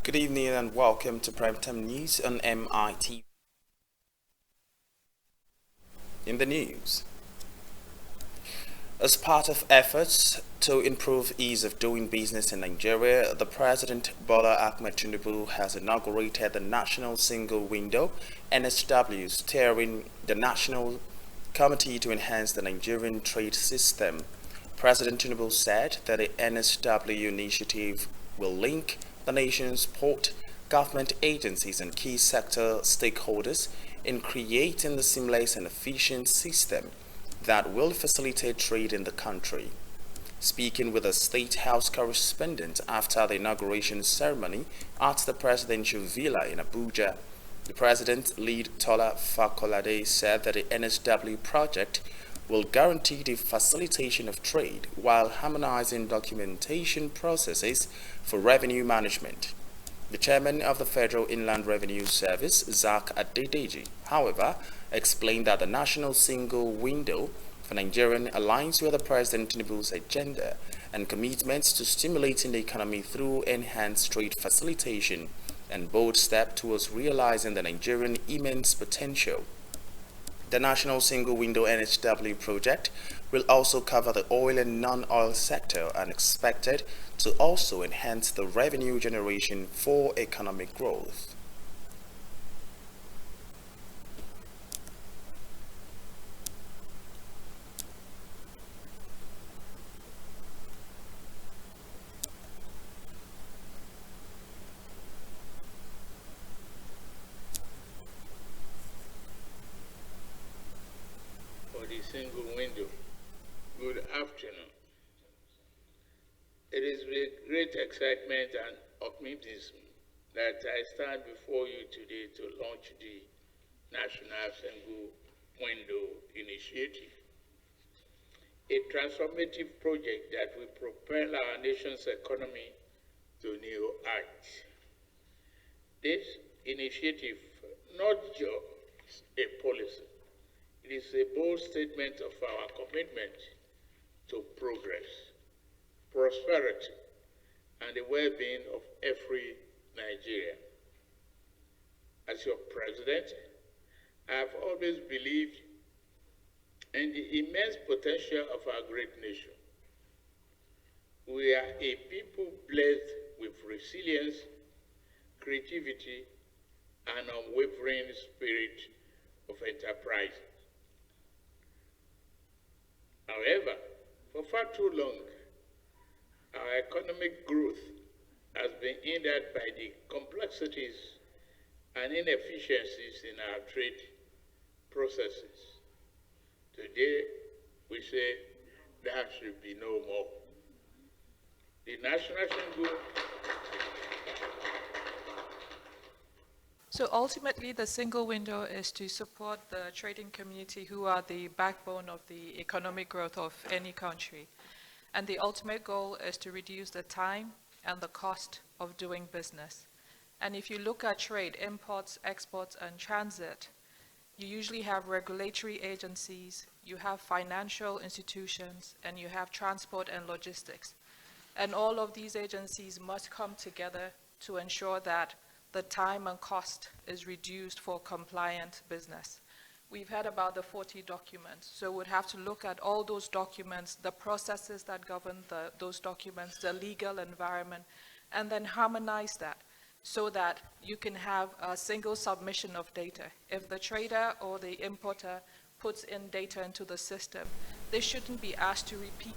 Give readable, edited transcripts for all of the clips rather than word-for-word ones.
Good evening and welcome to Primetime News on MIT. In the news, as part of efforts to improve ease of doing business in Nigeria, the President Bola Ahmed Tinubu has inaugurated the National Single Window (NSW), steering the National Committee to enhance the Nigerian trade system. President Tinubu said that the NSW initiative will link the nation's port, government agencies and key sector stakeholders in creating a seamless and efficient system that will facilitate trade in the country. Speaking with a State House correspondent after the inauguration ceremony at the presidential villa in Abuja, the president, Lead Tola Fakolade, said that the NSW project will guarantee the facilitation of trade while harmonizing documentation processes for revenue management. The chairman of the Federal Inland Revenue Service, Zach Adedeji, however, explained that the National Single Window for Nigerian aligns with the President Tinubu's agenda and commitments to stimulating the economy through enhanced trade facilitation and bold step towards realizing the Nigerian immense potential. The National Single Window NSW project will also cover the oil and non-oil sector and expected to also enhance the revenue generation for economic growth. The single window. Good afternoon. It is with great excitement and optimism that I stand before you today to launch the National Single Window Initiative, a transformative project that will propel our nation's economy to new heights. This initiative, not just a policy, it is a bold statement of our commitment to progress, prosperity, and the well-being of every Nigerian. As your president, I have always believed in the immense potential of our great nation. We are a people blessed with resilience, creativity, and unwavering spirit of enterprise. However, for far too long, our economic growth has been hindered by the complexities and inefficiencies in our trade processes. Today, we say that should be no more. The National Single. So ultimately, the single window is to support the trading community, who are the backbone of the economic growth of any country. And the ultimate goal is to reduce the time and the cost of doing business. And if you look at trade, imports, exports, and transit, you usually have regulatory agencies, you have financial institutions, and you have transport and logistics. And all of these agencies must come together to ensure that the time and cost is reduced for compliant business. We've heard about the 40 documents, so we'd have to look at all those documents, the processes that govern those documents, the legal environment, and then harmonize that so that you can have a single submission of data. If the trader or the importer puts in data into the system, they shouldn't be asked to repeat.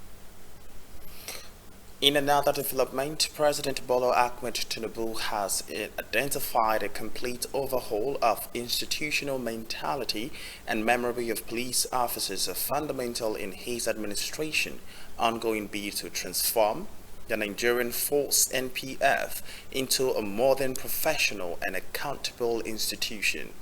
In another development, President Bola Ahmed Tinubu has identified a complete overhaul of institutional mentality and memory of police officers are fundamental in his administration ongoing bid to transform the Nigerian Force (NPF) into a modern, professional and accountable institution.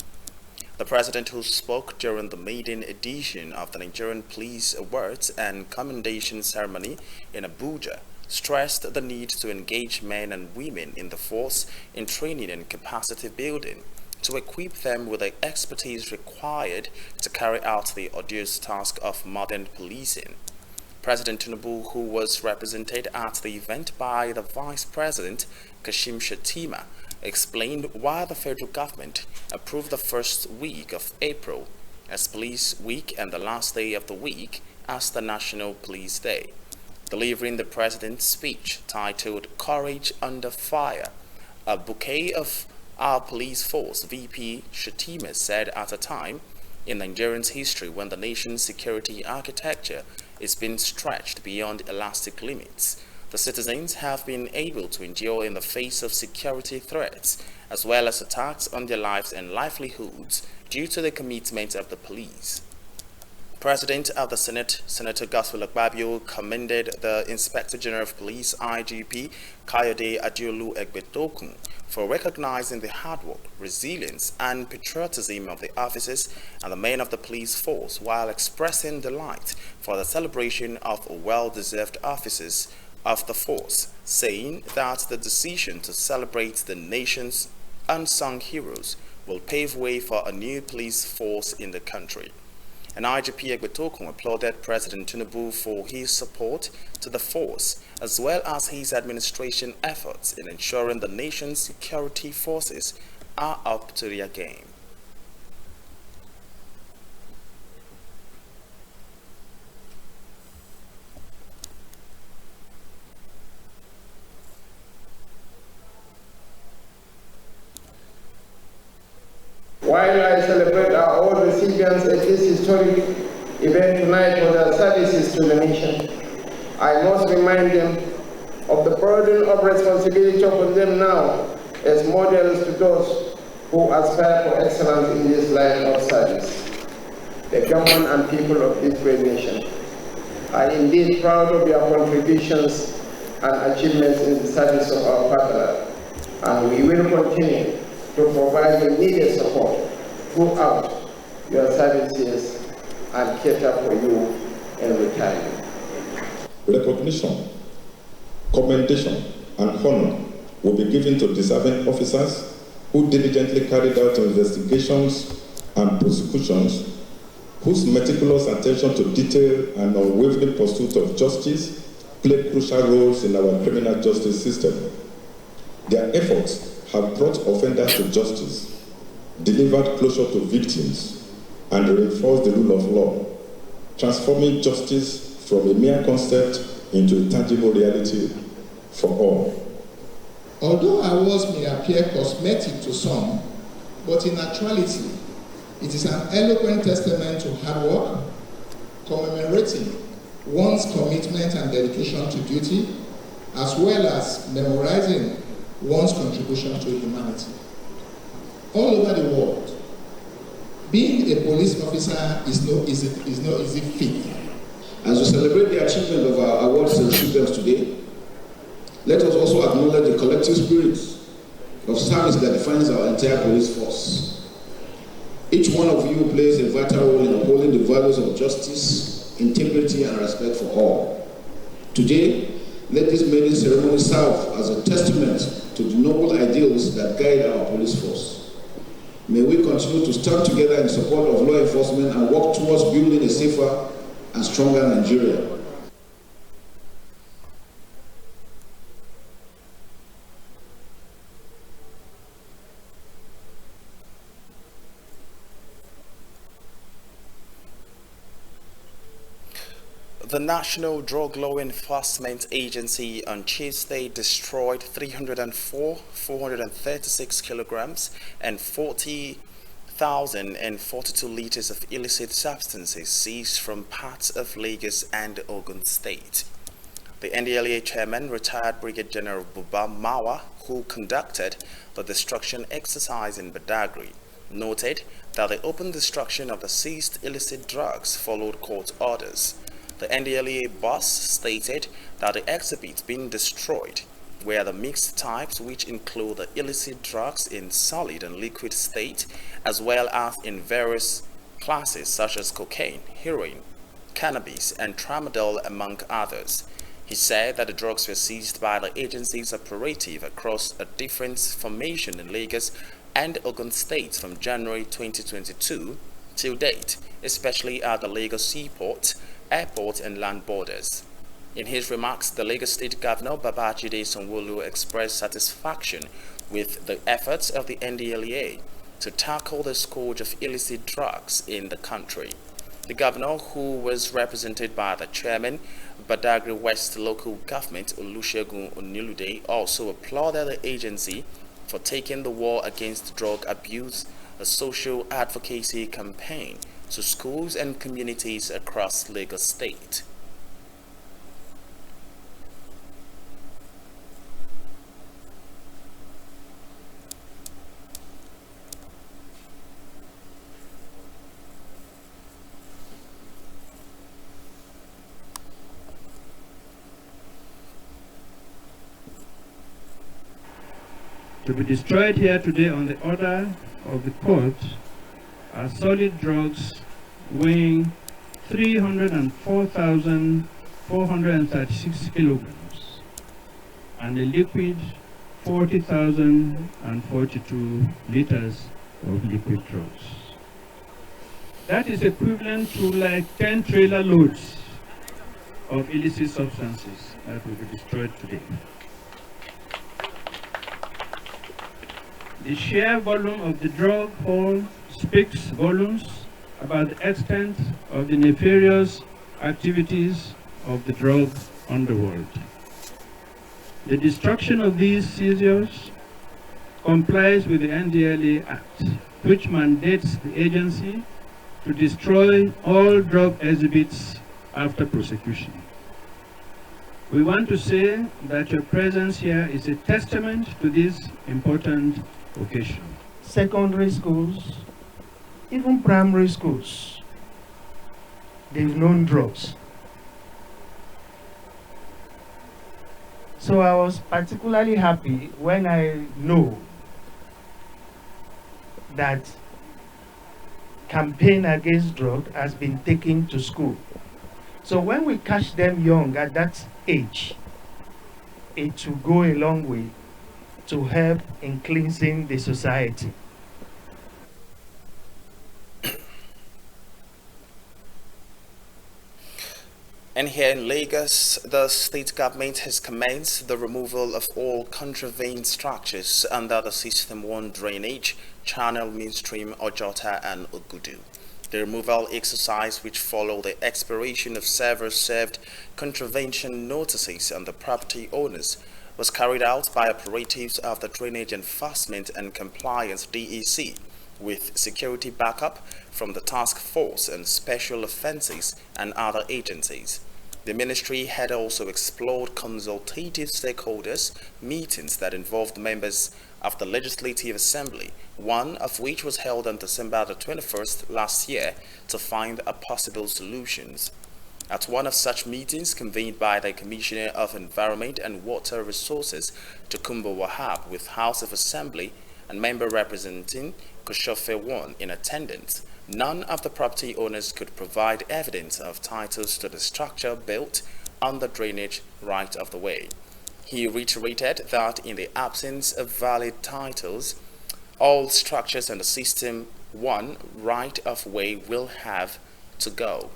The president, who spoke during the maiden edition of the Nigerian Police Awards and Commendation Ceremony in Abuja, stressed the need to engage men and women in the force in training and capacity building to equip them with the expertise required to carry out the arduous task of modern policing. President Tinubu, who was represented at the event by the Vice President Kashim Shettima, explained why the federal government approved the first week of April as Police Week and the last day of the week as the National Police Day. Delivering the president's speech titled Courage Under Fire, a bouquet of our police force, VP Shettima said at a time in Nigeria's history when the nation's security architecture is being stretched beyond elastic limits, the citizens have been able to endure in the face of security threats as well as attacks on their lives and livelihoods due to the commitment of the police. President of the Senate, Senator Godswill Akpabio, commended the Inspector General of Police, IGP Kayode Adeolu Egbetokun, for recognizing the hard work, resilience, and patriotism of the officers and the men of the police force while expressing delight for the celebration of well-deserved officers of the force, saying that the decision to celebrate the nation's unsung heroes will pave way for a new police force in the country. And IGP Egbetokun applauded President Tinubu for his support to the force, as well as his administration efforts in ensuring the nation's security forces are up to their game. While I celebrate our all recipients at this historic event tonight for their services to the nation, I must remind them of the burden of responsibility upon them now as models to those who aspire for excellence in this line of service, the government and people of this great nation. I am indeed proud of your contributions and achievements in the service of our fatherland, and we will continue to provide the needed support throughout your services and cater for you in retirement. Recognition, commendation, and honor will be given to deserving officers who diligently carried out investigations and prosecutions, whose meticulous attention to detail and unwavering pursuit of justice play crucial roles in our criminal justice system. Their efforts have brought offenders to justice, delivered closure to victims, and reinforced the rule of law, transforming justice from a mere concept into a tangible reality for all. Although awards may appear cosmetic to some, but in actuality, it is an eloquent testament to hard work, commemorating one's commitment and dedication to duty, as well as memorizing one's contribution to humanity. All over the world, being a police officer is no easy feat. As we celebrate the achievement of our awards and recipients today, let us also acknowledge the collective spirit of service that defines our entire police force. Each one of you plays a vital role in upholding the values of justice, integrity, and respect for all. Today, let this maiden ceremony serve as a testament to the noble ideals that guide our police force. May we continue to stand together in support of law enforcement and work towards building a safer and stronger Nigeria. The National Drug Law Enforcement Agency on Tuesday destroyed 304,436 kilograms and 40,042 liters of illicit substances seized from parts of Lagos and Ogun State. The NDLEA chairman, retired Brigadier General Buba Mawa, who conducted the destruction exercise in Badagry, noted that the open destruction of the seized illicit drugs followed court orders. The NDLEA boss stated that the exhibits being destroyed were the mixed types, which include the illicit drugs in solid and liquid state, as well as in various classes such as cocaine, heroin, cannabis, and tramadol, among others. He said that the drugs were seized by the agency's operative across a different formation in Lagos and Ogun states from January 2022 till date, especially at the Lagos seaport, airports, and land borders. In his remarks, the Lagos State Governor Babajide Sanwo-Olu expressed satisfaction with the efforts of the NDLEA to tackle the scourge of illicit drugs in the country. The governor, who was represented by the chairman, Badagry West Local Government, Olusegun Onilude, also applauded the agency for taking the war against drug abuse, a social advocacy campaign, to schools and communities across Lagos State. To be destroyed here today on the order of the court are solid drugs weighing 304,436 kilograms and a liquid 40,042 liters of liquid drugs. That is equivalent to like 10 trailer loads of illicit substances that will be destroyed today. The sheer volume of the drug haul speaks volumes about the extent of the nefarious activities of the drug underworld. The destruction of these seizures complies with the NDLEA Act, which mandates the agency to destroy all drug exhibits after prosecution. We want to say that your presence here is a testament to this important occasion. Secondary schools, even primary schools, they've known drugs. So I was particularly happy when I know that campaign against drug has been taken to school. So when we catch them young at that age, it will go a long way to help in cleansing the society. And here in Lagos, the state government has commenced the removal of all contravened structures under the System 1 drainage, Channel, Mainstream, Ojota, and Ogudu. The removal exercise, which followed the expiration of several served contravention notices on the property owners, was carried out by operatives of the Drainage Enforcement and Compliance DEC, with security backup from the Task Force on Special Offences and other agencies. The ministry had also explored consultative stakeholders meetings that involved members of the Legislative Assembly, one of which was held on December the 21st last year to find possible solutions. At one of such meetings convened by the Commissioner of Environment and Water Resources, Tokumbo Wahab, with House of Assembly and member representing Koshofe 1 in attendance, none of the property owners could provide evidence of titles to the structure built on the drainage right of the way. He reiterated that in the absence of valid titles, all structures on the System 1 right of way will have to go.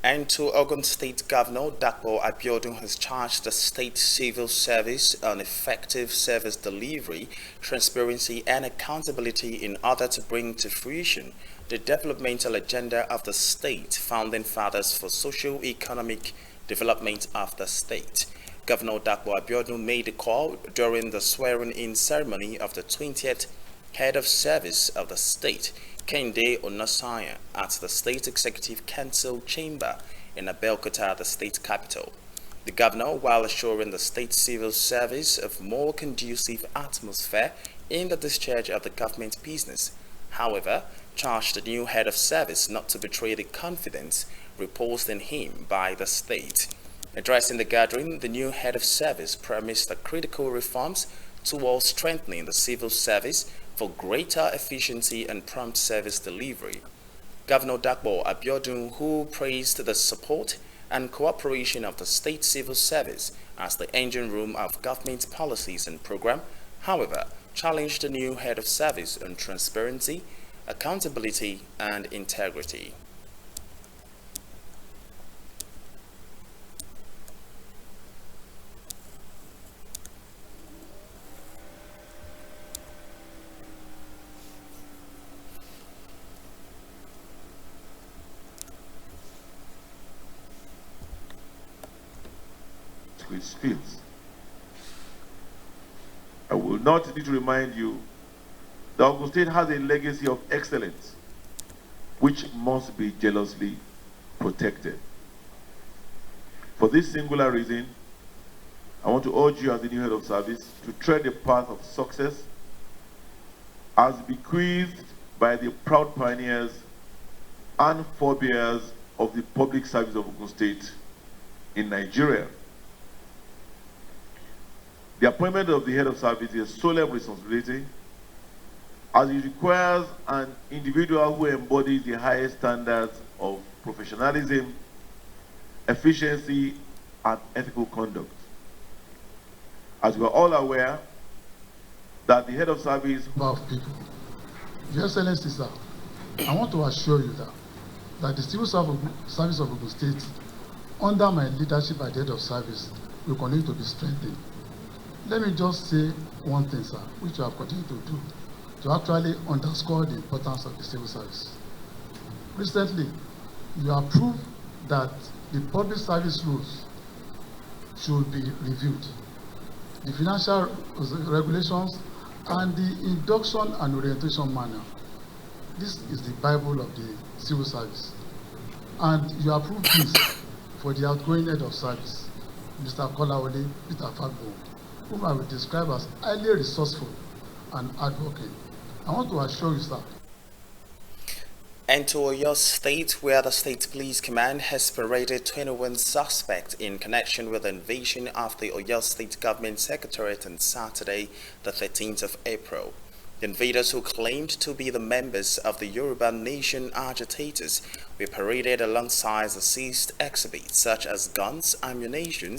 And to Ogun State Governor Dapo Abiodun has charged the State Civil Service on effective service delivery, transparency and accountability in order to bring to fruition the developmental agenda of the state, founding fathers for socio-economic development of the state. Governor Dapo Abiodun made the call during the swearing-in ceremony of the 20th Head of Service of the state, Kende Onasanya, at the State Executive Council Chamber in Abeokuta, the state capital. The governor, while assuring the state civil service of more conducive atmosphere in the discharge of the government business, however, charged the new head of service not to betray the confidence reposed in him by the state. Addressing the gathering, the new head of service promised the critical reforms towards strengthening the civil service for greater efficiency and prompt service delivery. Governor Dakbo Abiodun, who praised the support and cooperation of the state civil service as the engine room of government policies and program, however, challenged the new head of service on transparency, accountability, and integrity. Its fields. I will not need to remind you that Ogun State has a legacy of excellence which must be jealously protected. For this singular reason, I want to urge you as the new head of service to tread the path of success as bequeathed by the proud pioneers and forebears of the public service of Ogun State in Nigeria. The appointment of the head of service is a solemn responsibility as it requires an individual who embodies the highest standards of professionalism, efficiency, and ethical conduct. As we are all aware that the head of service of people. Your Excellency, sir, I want to assure you that the civil service of Ogun State, under my leadership as the head of service, will continue to be strengthened. Let me just say one thing, sir, which you have continued to do, to actually underscore the importance of the civil service. Recently, you approved that the public service rules should be reviewed. The financial regulations and the induction and orientation manual. This is the Bible of the civil service. And you approved this for the outgoing head of service, Mr. Kolawole Peter Fagbo, whom I will describe as highly resourceful and hardworking. I want to assure you, sir. And to Oyo State, where the State Police Command has paraded 21 suspects in connection with the invasion of the Oyo State Government Secretariat on Saturday, the 13th of April. The invaders, who claimed to be the members of the Yoruba Nation agitators, were paraded alongside the seized exhibits such as guns, ammunition,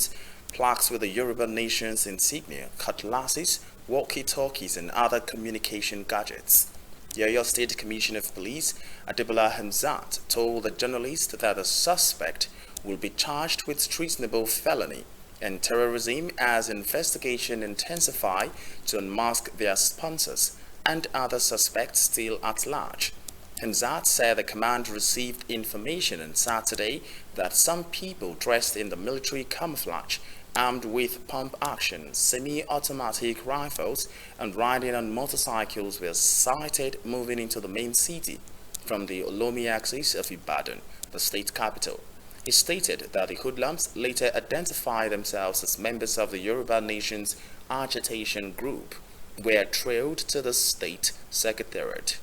plaques with the Yoruba Nation's insignia, cutlasses, walkie-talkies, and other communication gadgets. The Oyo State Commissioner of Police, Adebola Hamzat, told the journalist that the suspect will be charged with treasonable felony and terrorism as investigation intensify to unmask their sponsors and other suspects still at large. Hamzat said the command received information on Saturday that some people dressed in the military camouflage, armed with pump-action, semi-automatic rifles, and riding on motorcycles were sighted moving into the main city from the Olomi axis of Ibadan, the state capital. He stated that the hoodlums later identified themselves as members of the Yoruba Nation's agitation group, were trailed to the state secretariat.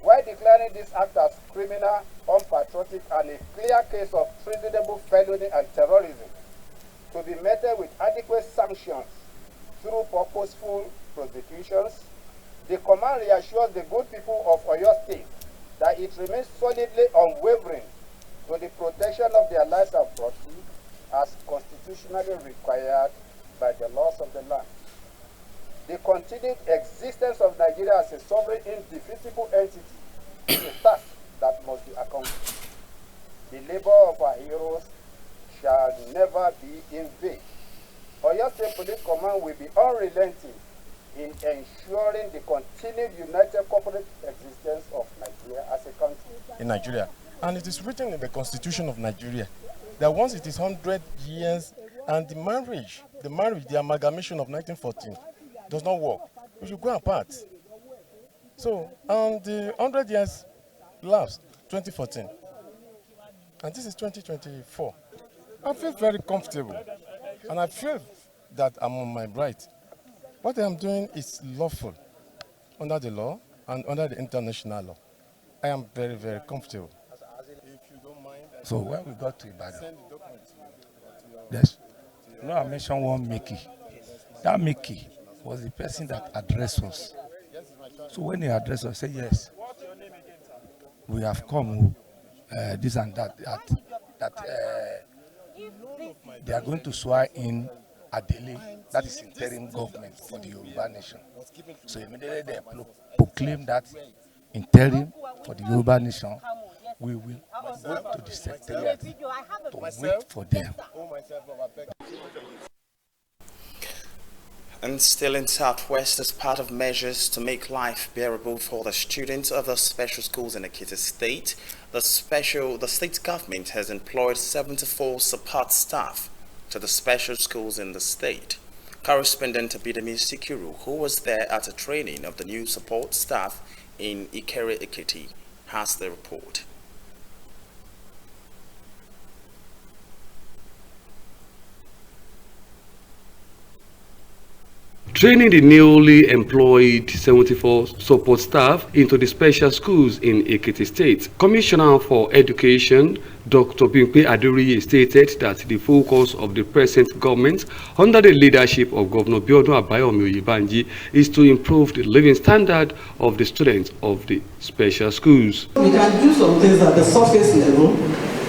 While declaring this act as criminal, unpatriotic, and a clear case of treasonable felony and terrorism, to be meted with adequate sanctions through purposeful prosecutions, the command reassures the good people of Oyo State that it remains solidly unwavering to the protection of their lives and property as constitutionally required by the laws of the land. The continued existence of Nigeria as a sovereign, indefeasible entity is a task that must be accomplished. The labor of our heroes shall never be in vain. Oyo State Police Command will be unrelenting in ensuring the continued united corporate existence of Nigeria as a country. In Nigeria. And it is written in the Constitution of Nigeria that once it is 100 years and the marriage, the amalgamation of 1914 does not work, we should go apart. So, and the 100 years lapsed 2014, and this is 2024. I feel very comfortable, and I feel that I'm on my right. What I am doing is lawful under the law and under the international law. I am very, very comfortable. So when we got to Ibadan, yes, you know, I mentioned one Mickey. That Mickey was the person that addressed us. So when he addressed us, said, yes, we have come, this and that they are going to swear in Adele, that is interim government for the Yoruba nation. So immediately they proclaim that interim for the Yoruba nation. We will go to the secretariat to wait for them. And still in Southwest, as part of measures to make life bearable for the students of the special schools in Ekiti State, the state government has employed 74 support staff to the special schools in the state. Correspondent Abidemi Sikiru, who was there at a training of the new support staff in Ikere Ekiti, has the report. Training the newly employed 74 support staff into the special schools in Ekiti State, Commissioner for Education Dr. Bimpe Aduriye stated that the focus of the present government under the leadership of Governor Biodun Abayomi Oyebanji is to improve the living standard of the students of the special schools. We can do some things at the surface level.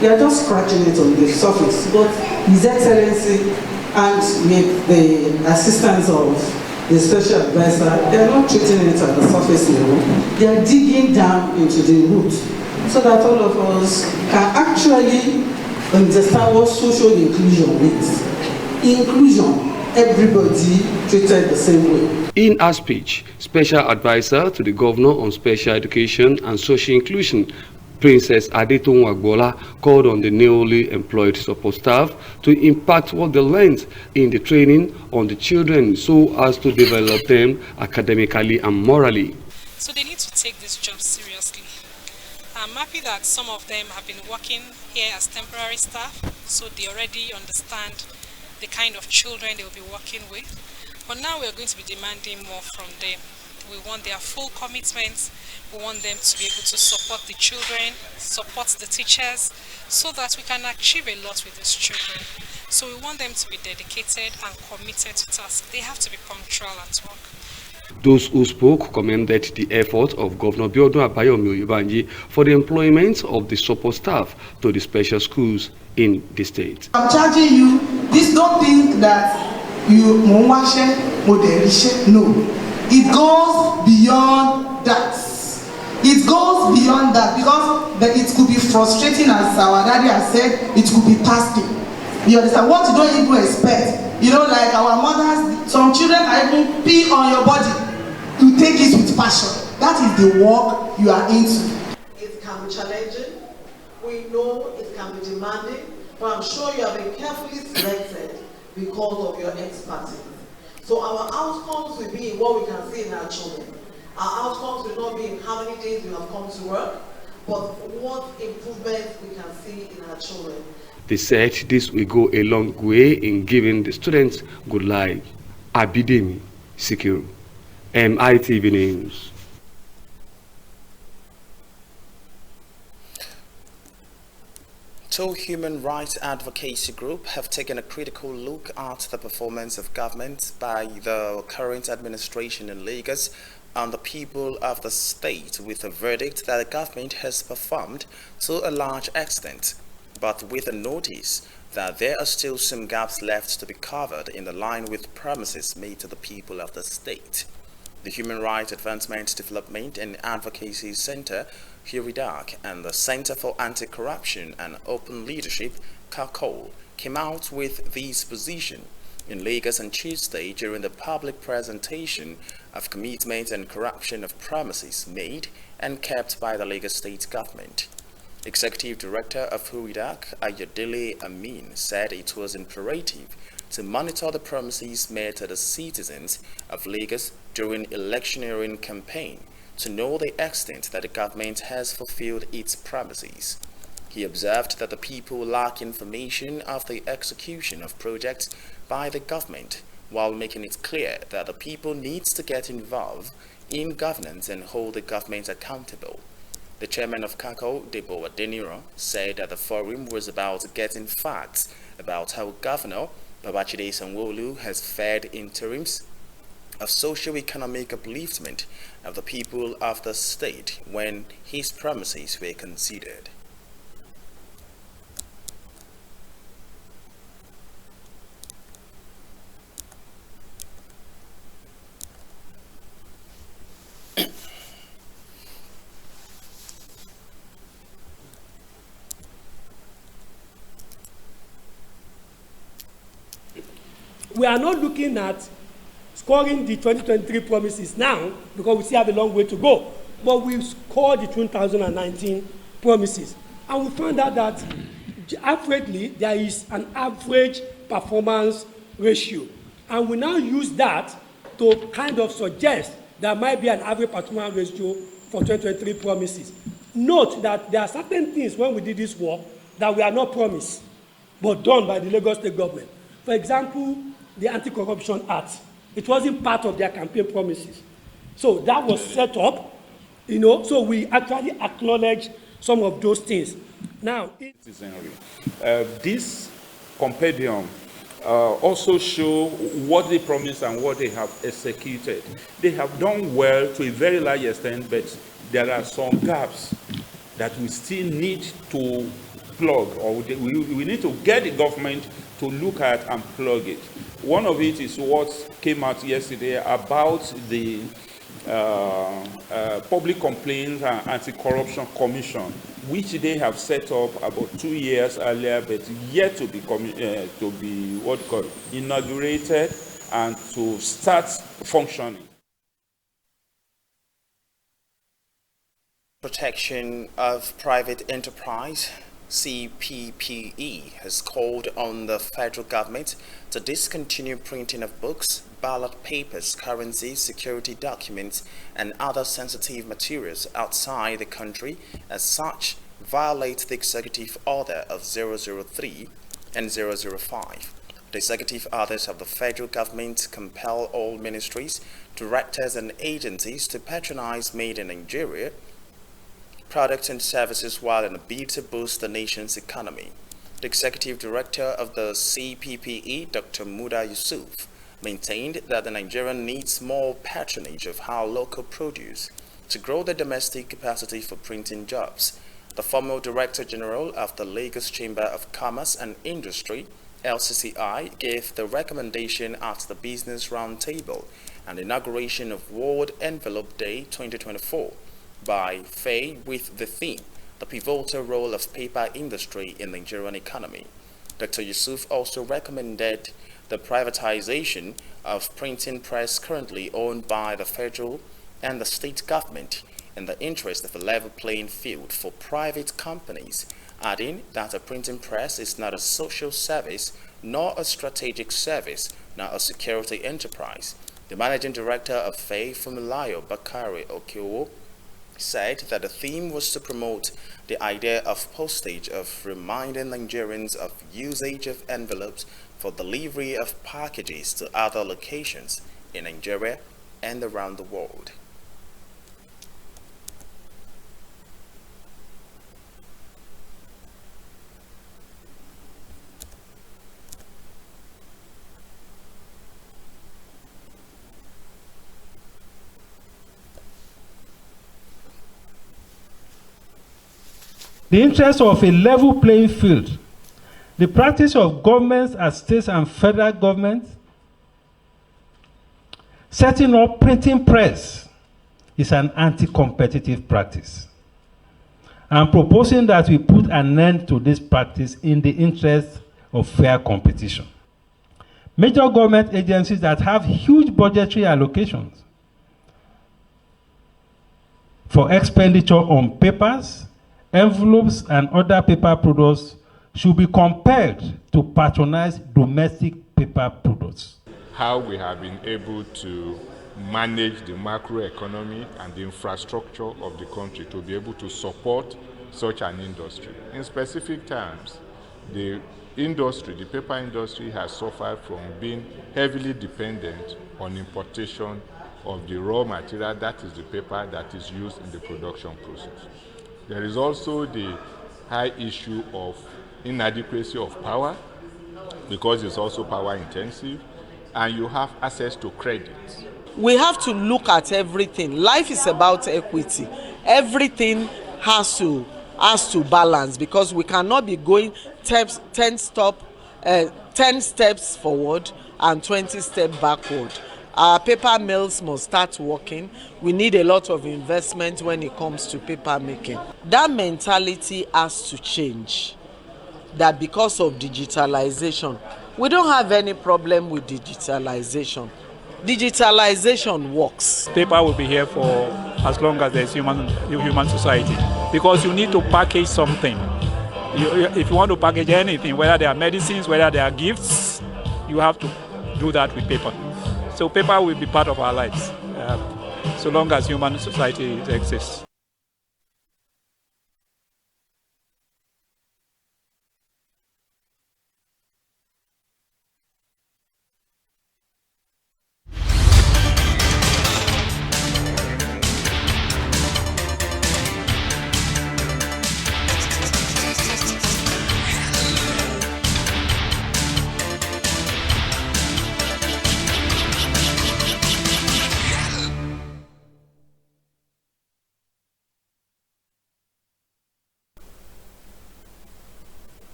We are just scratching it on the surface, but His Excellency and with the assistance of the special advisor, they are not treating it at the surface level. They are digging down into the root so that all of us can actually understand what social inclusion means. Inclusion, everybody treated the same way. In her speech, Special Advisor to the Governor on Special Education and Social Inclusion, Princess Adetun Agbola, called on the newly employed support staff to impart what they learned in the training on the children so as to develop them academically and morally. So they need to take this job seriously. I'm happy that some of them have been working here as temporary staff, so they already understand the kind of children they will be working with. But now we are going to be demanding more from them. We want their full commitment. We want them to be able to support the children, support the teachers, so that we can achieve a lot with these children. So we want them to be dedicated and committed to tasks. They have to be punctual at work. Those who spoke commended the effort of Governor Biodun Abayomi Oyebanji for the employment of the support staff to the special schools in the state. I'm charging you, this don't think that you no. It goes beyond that. It goes beyond that because it could be frustrating, as our daddy has said, it could be tasking. You understand? What you don't even expect. You know, like our mothers, some children are even pee on your body. You take it with passion. That is the work you are into. It can be challenging. We know it can be demanding, but I'm sure you have been carefully selected because of your expertise. So our outcomes will be in what we can see in our children. Our outcomes will not be in how many days you have come to work, but what improvements we can see in our children. They said this will go a long way in giving the students good life. Abidemi Sikiru, MITV News. Two human rights advocacy groups have taken a critical look at the performance of government by the current administration in Lagos and the people of the state, with a verdict that the government has performed to a large extent, but with a notice that there are still some gaps left to be covered in line with promises made to the people of the state. The Human Rights Advancement, Development and Advocacy Center, HURIDAC, and the Center for Anti-Corruption and Open Leadership, CACOL, came out with this position in Lagos on Tuesday during the public presentation of commitment and corruption of promises made and kept by the Lagos state government. Executive Director of HUIDAC, Ayodele Amin, said it was imperative to monitor the promises made to the citizens of Lagos during electioneering campaign to know the extent that the government has fulfilled its promises. He observed that the people lack information of the execution of projects by the government, while making it clear that the people needs to get involved in governance and hold the government accountable. The chairman of CACO, Debo Adeniro, said that the forum was about getting facts about how Governor Babachide Sanwo-Olu has fared in terms of socio-economic upliftment of the people of the state when his promises were considered. We are not looking at scoring the 2023 promises now because we still have a long way to go. But we scored the 2019 promises. And we found out that averagely there is an average performance ratio. And we now use that to kind of suggest there might be an average performance ratio for 2023 promises. Note that there are certain things when we did this work that we are not promised, but done by the Lagos State government. For example, the Anti-Corruption Act. It wasn't part of their campaign promises. So that was set up, so we actually acknowledge some of those things. Now, this compendium also show what they promised and what they have executed. They have done well to a very large extent, but there are some gaps that we still need to plug, or we need to get the government to look at and plug it. One of it is what came out yesterday about the Public Complaints and Anti-Corruption Commission, which they have set up about 2 years earlier, but yet to be inaugurated and to start functioning. Protection of Private Enterprise, CPPE, has called on the federal government to discontinue printing of books, ballot papers, currencies, security documents, and other sensitive materials outside the country, as such violates the executive order of 003 and 005. The executive orders of the federal government compel all ministries, directors, and agencies to patronize Made in Nigeria products and services while in a bid to boost the nation's economy. The executive director of the CPPE, Dr. Muda Yusuf, maintained that the Nigerian needs more patronage of our local produce to grow the domestic capacity for printing jobs. The former Director General of the Lagos Chamber of Commerce and Industry, LCCI, gave the recommendation at the Business Roundtable and inauguration of World Envelope Day 2024 by FAY with the theme, the pivotal role of paper industry in the Nigerian economy. Dr. Yusuf also recommended the privatization of printing press currently owned by the federal and the state government in the interest of a level playing field for private companies, adding that a printing press is not a social service, nor a strategic service, nor a security enterprise. The managing director of FAY, Fumilayo Bakari Okiowo, said that the theme was to promote the idea of postage, of reminding Nigerians of usage of envelopes for delivery of packages to other locations in Nigeria and around the world. The interest of a level playing field, the practice of governments at states and federal governments setting up printing press is an anti-competitive practice. I'm proposing that we put an end to this practice in the interest of fair competition. Major government agencies that have huge budgetary allocations for expenditure on papers, envelopes and other paper products should be compelled to patronize domestic paper products. How we have been able to manage the macroeconomy and the infrastructure of the country to be able to support such an industry. In specific terms, the industry, the paper industry, has suffered from being heavily dependent on importation of the raw material, that is the paper that is used in the production process. There is also the high issue of inadequacy of power, because it's also power intensive, and you have access to credit. We have to look at everything. Life is about equity. Everything has to balance, because we cannot be going 10 steps forward and 20 steps backward. Our paper mills must start working. We need a lot of investment when it comes to paper making. That mentality has to change. That because of digitalization, we don't have any problem with digitalization. Digitalization works. Paper will be here for as long as there's human society, because you need to package something. If you want to package anything, whether they are medicines, whether they are gifts, you have to do that with paper. So paper will be part of our lives so long as human society exists.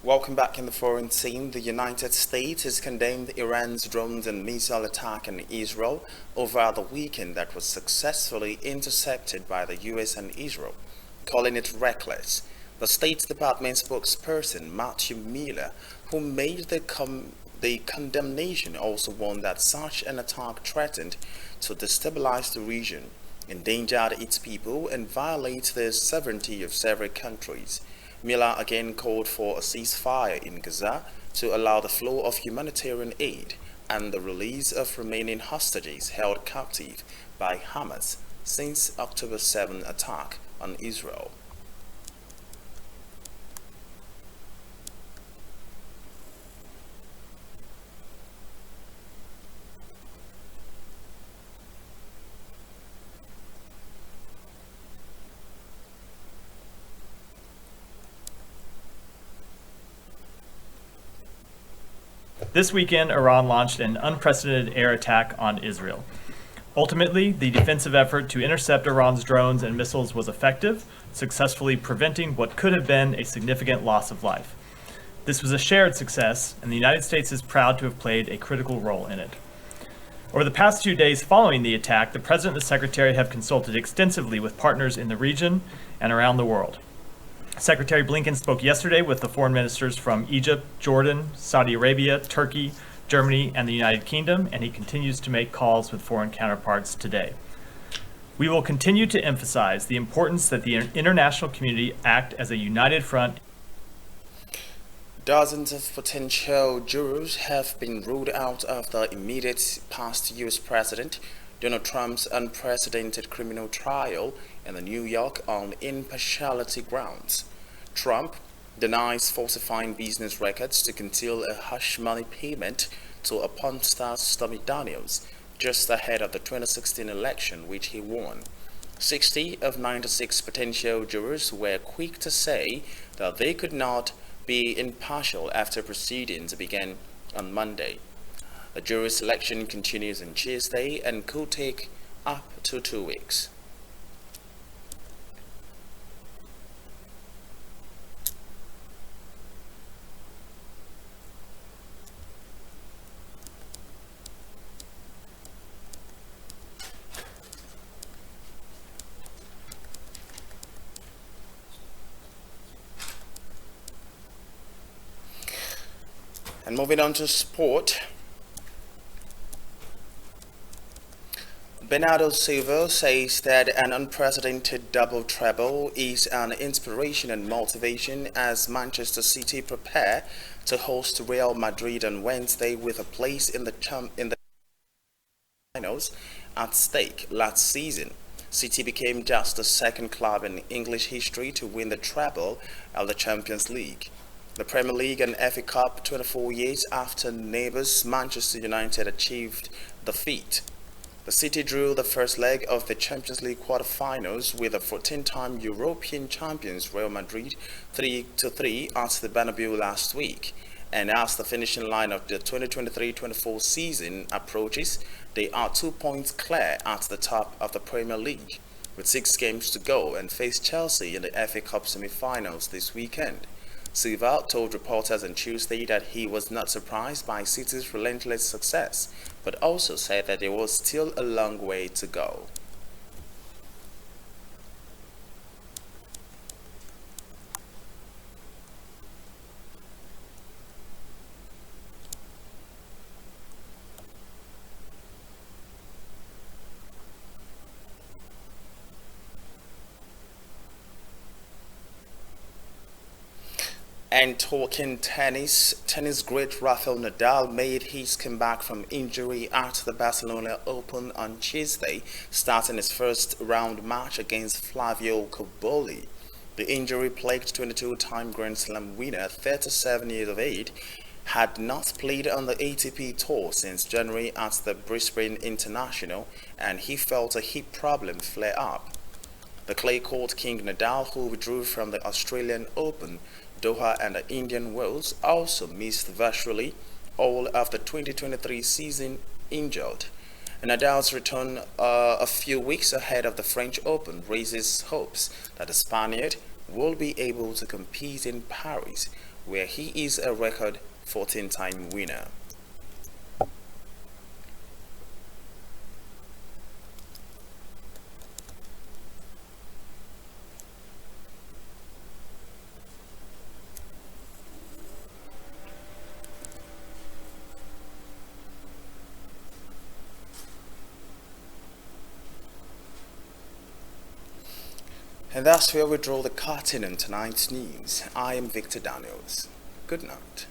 Welcome back in the foreign scene. The United States has condemned Iran's drones and missile attack on Israel over the weekend that was successfully intercepted by the US and Israel, calling it reckless. The State Department spokesperson Matthew Miller, who made the condemnation, also warned that such an attack threatened to destabilize the region, endanger its people, and violate the sovereignty of several countries. Miller again called for a ceasefire in Gaza to allow the flow of humanitarian aid and the release of remaining hostages held captive by Hamas since October 7 attack on Israel. This weekend, Iran launched an unprecedented air attack on Israel. Ultimately, the defensive effort to intercept Iran's drones and missiles was effective, successfully preventing what could have been a significant loss of life. This was a shared success, and the United States is proud to have played a critical role in it. Over the past 2 days following the attack, the President and the Secretary have consulted extensively with partners in the region and around the world. Secretary Blinken spoke yesterday with the foreign ministers from Egypt, Jordan, Saudi Arabia, Turkey, Germany, and the United Kingdom, and he continues to make calls with foreign counterparts today. We will continue to emphasize the importance that the international community act as a united front. Dozens of potential jurors have been ruled out of the immediate past U.S. President Donald Trump's unprecedented criminal trial in New York on impartiality grounds. Trump denies falsifying business records to conceal a hush money payment to a porn star Stormy Daniels just ahead of the 2016 election, which he won. 60 of 96 potential jurors were quick to say that they could not be impartial after proceedings began on Monday. The jury selection continues on Tuesday and could take up to 2 weeks. And moving on to sport. Bernardo Silva says that an unprecedented double treble is an inspiration and motivation as Manchester City prepare to host Real Madrid on Wednesday with a place in the finals at stake last season. City became just the second club in English history to win the treble of the Champions League, the Premier League and FA Cup 24 years after neighbours Manchester United achieved the feat. The City drew the first leg of the Champions League quarter-finals with the 14-time European champions Real Madrid 3-3 at the Bernabeu last week. And as the finishing line of the 2023-24 season approaches, they are 2 points clear at the top of the Premier League, with 6 games to go and face Chelsea in the FA Cup semi-finals this weekend. Silva told reporters on Tuesday that he was not surprised by City's relentless success, but also said that there was still a long way to go. And talking tennis great Rafael Nadal made his comeback from injury at the Barcelona Open on Tuesday, starting his first round match against Flavio Cobolli. The injury-plagued 22-time Grand Slam winner, 37 years of age, had not played on the ATP Tour since January at the Brisbane International, and he felt a hip problem flare up. The clay court king Nadal, who withdrew from the Australian Open, Doha and the Indian Wells, also missed virtually all of the 2023 season injured. Nadal's return a few weeks ahead of the French Open raises hopes that the Spaniard will be able to compete in Paris, where he is a record 14-time winner. And that's where we draw the curtain on tonight's news. I am Victor Daniels. Good night.